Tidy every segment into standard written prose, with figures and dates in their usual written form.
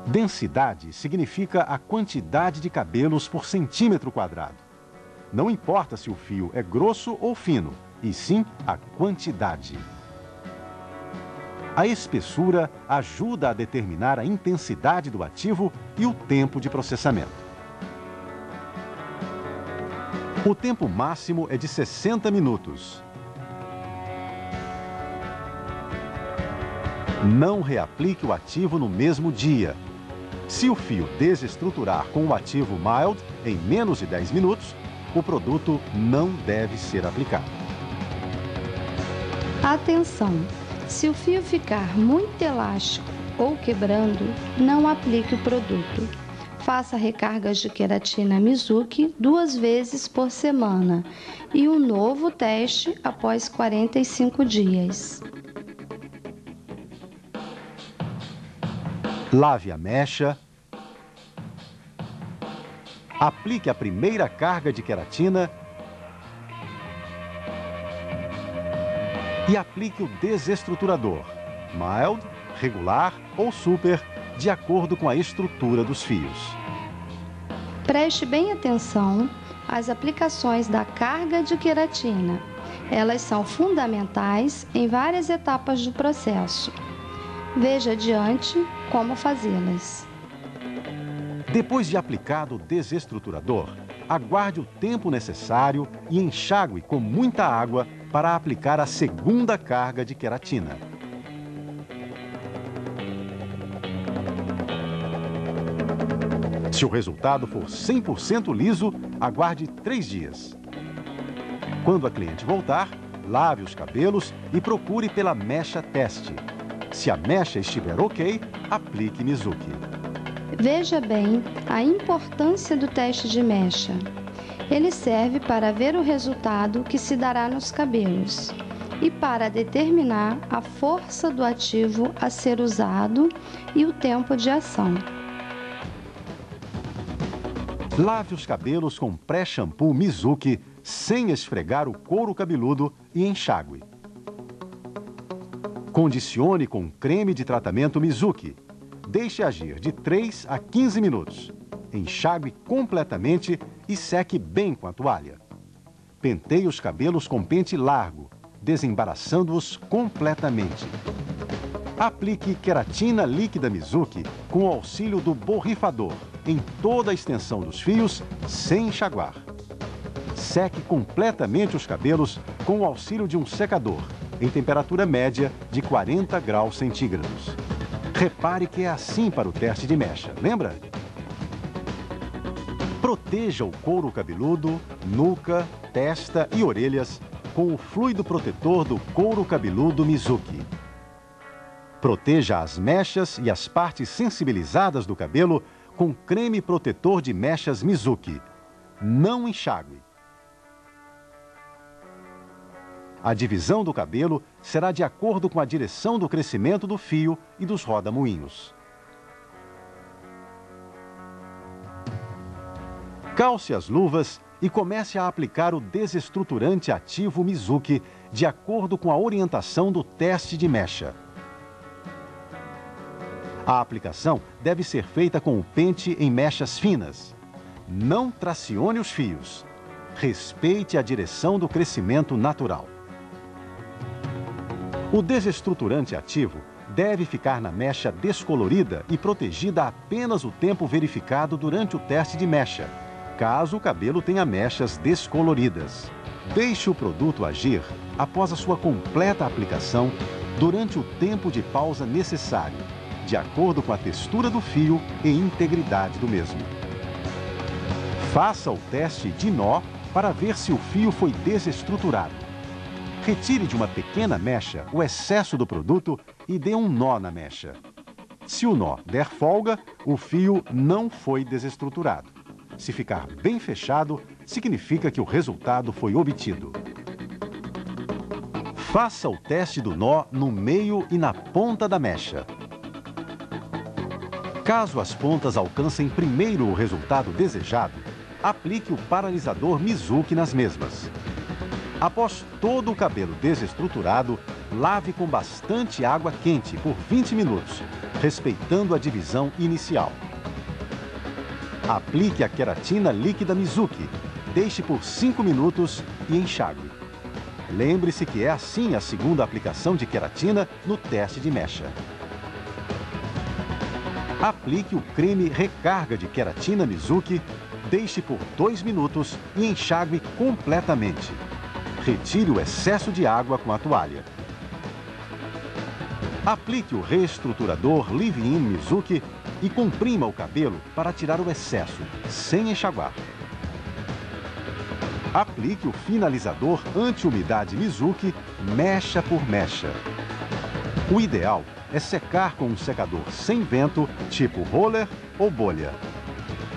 Densidade significa a quantidade de cabelos por centímetro quadrado. Não importa se o fio é grosso ou fino, e sim a quantidade. A espessura ajuda a determinar a intensidade do ativo e o tempo de processamento. O tempo máximo é de 60 minutos. Não reaplique o ativo no mesmo dia. Se o fio desestruturar com o ativo mild em menos de 10 minutos, o produto não deve ser aplicado. Atenção! Se o fio ficar muito elástico ou quebrando, não aplique o produto. Faça recargas de queratina Mizuki 2 vezes por semana e um novo teste após 45 dias. Lave a mecha. Aplique a primeira carga de queratina e aplique o desestruturador, mild, regular ou super, de acordo com a estrutura dos fios. Preste bem atenção às aplicações da carga de queratina. Elas são fundamentais em várias etapas do processo. Veja adiante como fazê-las. Depois de aplicado o desestruturador, aguarde o tempo necessário e enxague com muita água para aplicar a segunda carga de queratina. Se o resultado for 100% liso, aguarde 3 dias. Quando a cliente voltar, lave os cabelos e procure pela mecha teste. Se a mecha estiver ok, aplique Mizuki. Veja bem a importância do teste de mecha. Ele serve para ver o resultado que se dará nos cabelos e para determinar a força do ativo a ser usado e o tempo de ação. Lave os cabelos com pré-shampoo Mizuki sem esfregar o couro cabeludo e enxague. Condicione com creme de tratamento Mizuki. Deixe agir de 3 a 15 minutos. Enxague completamente e seque bem com a toalha. Penteie os cabelos com pente largo, desembaraçando-os completamente. Aplique queratina líquida Mizuki com o auxílio do borrifador em toda a extensão dos fios, sem enxaguar. Seque completamente os cabelos com o auxílio de um secador, em temperatura média de 40 graus centígrados. Repare que é assim para o teste de mecha, lembra? Proteja o couro cabeludo, nuca, testa e orelhas com o fluido protetor do couro cabeludo Mizuki. Proteja as mechas e as partes sensibilizadas do cabelo com creme protetor de mechas Mizuki. Não enxague. A divisão do cabelo será de acordo com a direção do crescimento do fio e dos rodamuinhos. Calce as luvas e comece a aplicar o desestruturante ativo Mizuki de acordo com a orientação do teste de mecha. A aplicação deve ser feita com o pente em mechas finas. Não tracione os fios. Respeite a direção do crescimento natural. O desestruturante ativo deve ficar na mecha descolorida e protegida apenas o tempo verificado durante o teste de mecha, caso o cabelo tenha mechas descoloridas. Deixe o produto agir após a sua completa aplicação durante o tempo de pausa necessário, de acordo com a textura do fio e integridade do mesmo. Faça o teste de nó para ver se o fio foi desestruturado. Retire de uma pequena mecha o excesso do produto e dê um nó na mecha. Se o nó der folga, o fio não foi desestruturado. Se ficar bem fechado, significa que o resultado foi obtido. Faça o teste do nó no meio e na ponta da mecha. Caso as pontas alcancem primeiro o resultado desejado, aplique o paralisador Mizuki nas mesmas. Após todo o cabelo desestruturado, lave com bastante água quente por 20 minutos respeitando a divisão inicial. Aplique a queratina líquida Mizuki, deixe por 5 minutos e enxague. Lembre-se que é assim a segunda aplicação de queratina no teste de mecha. Aplique o creme recarga de queratina Mizuki, deixe por 2 minutos e enxague completamente. Retire o excesso de água com a toalha. Aplique o reestruturador Leave-In Mizuki e comprima o cabelo para tirar o excesso, sem enxaguar. Aplique o finalizador anti-umidade Mizuki mecha por mecha. O ideal é secar com um secador sem vento, tipo roller ou bolha.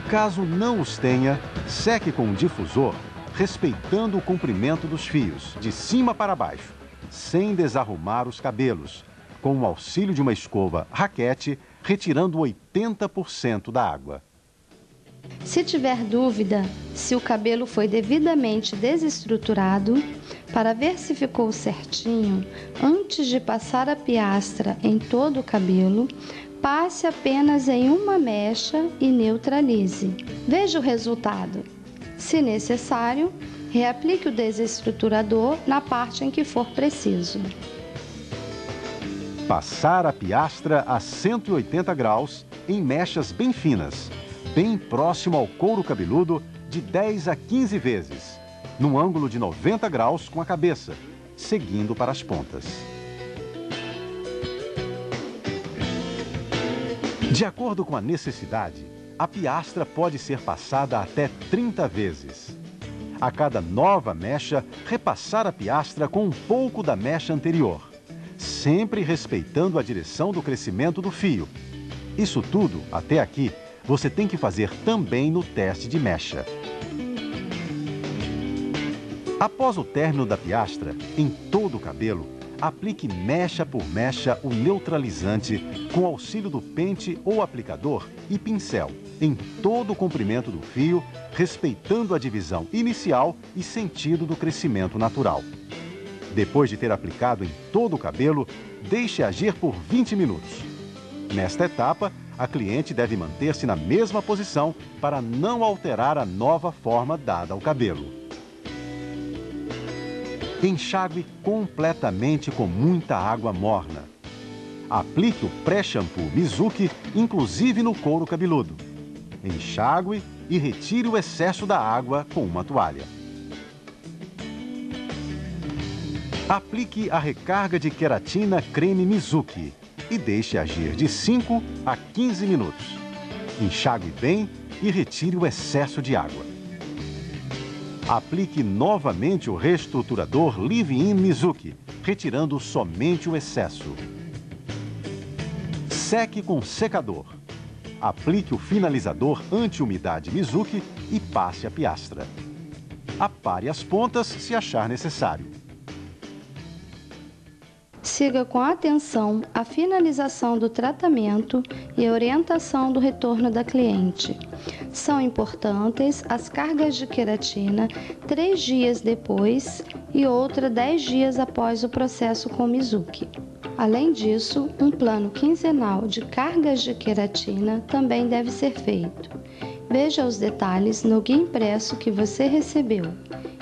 Caso não os tenha, seque com um difusor, respeitando o comprimento dos fios, de cima para baixo, sem desarrumar os cabelos, com o auxílio de uma escova raquete, retirando 80% da água. Se tiver dúvida se o cabelo foi devidamente desestruturado, para ver se ficou certinho, antes de passar a piastra em todo o cabelo, passe apenas em uma mecha e neutralize. Veja o resultado. Se necessário, reaplique o desestruturador na parte em que for preciso. Passar a piastra a 180 graus em mechas bem finas, bem próximo ao couro cabeludo, de 10 a 15 vezes, num ângulo de 90 graus com a cabeça, seguindo para as pontas. De acordo com a necessidade, a piastra pode ser passada até 30 vezes. A cada nova mecha, repassar a piastra com um pouco da mecha anterior, sempre respeitando a direção do crescimento do fio. Isso tudo, até aqui, você tem que fazer também no teste de mecha. Após o término da piastra, em todo o cabelo, aplique mecha por mecha o neutralizante com auxílio do pente ou aplicador e pincel em todo o comprimento do fio, respeitando a divisão inicial e sentido do crescimento natural. Depois de ter aplicado em todo o cabelo, deixe agir por 20 minutos. Nesta etapa, a cliente deve manter-se na mesma posição para não alterar a nova forma dada ao cabelo. Enxague completamente com muita água morna. Aplique o pré-shampoo Mizuki, inclusive no couro cabeludo. Enxague e retire o excesso da água com uma toalha. Aplique a recarga de queratina creme Mizuki e deixe agir de 5 a 15 minutos. Enxague bem e retire o excesso de água. Aplique novamente o reestruturador Leave-In Mizuki, retirando somente o excesso. Seque com secador. Aplique o finalizador anti-umidade Mizuki e passe a piastra. Apare as pontas se achar necessário. Siga com atenção a finalização do tratamento e a orientação do retorno da cliente. São importantes as cargas de queratina 3 dias depois e outra 10 dias após o processo com Mizuki. Além disso, um plano quinzenal de cargas de queratina também deve ser feito. Veja os detalhes no guia impresso que você recebeu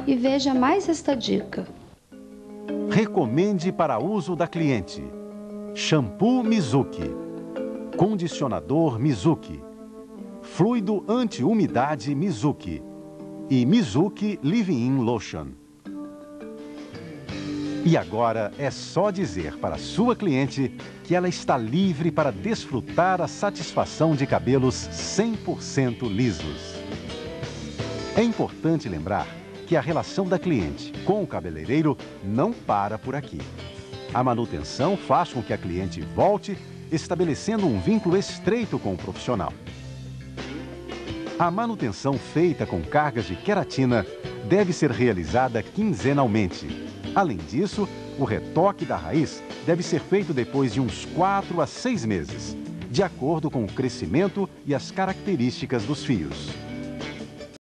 e veja mais esta dica. Recomende para uso da cliente: shampoo Mizuki, condicionador Mizuki, fluido anti-umidade Mizuki e Mizuki Leave-In Lotion. E agora é só dizer para sua cliente que ela está livre para desfrutar a satisfação de cabelos 100% lisos. É importante lembrar que a relação da cliente com o cabeleireiro não para por aqui. A manutenção faz com que a cliente volte, estabelecendo um vínculo estreito com o profissional. A manutenção feita com cargas de queratina deve ser realizada quinzenalmente. Além disso, o retoque da raiz deve ser feito depois de uns 4 a 6 meses, de acordo com o crescimento e as características dos fios.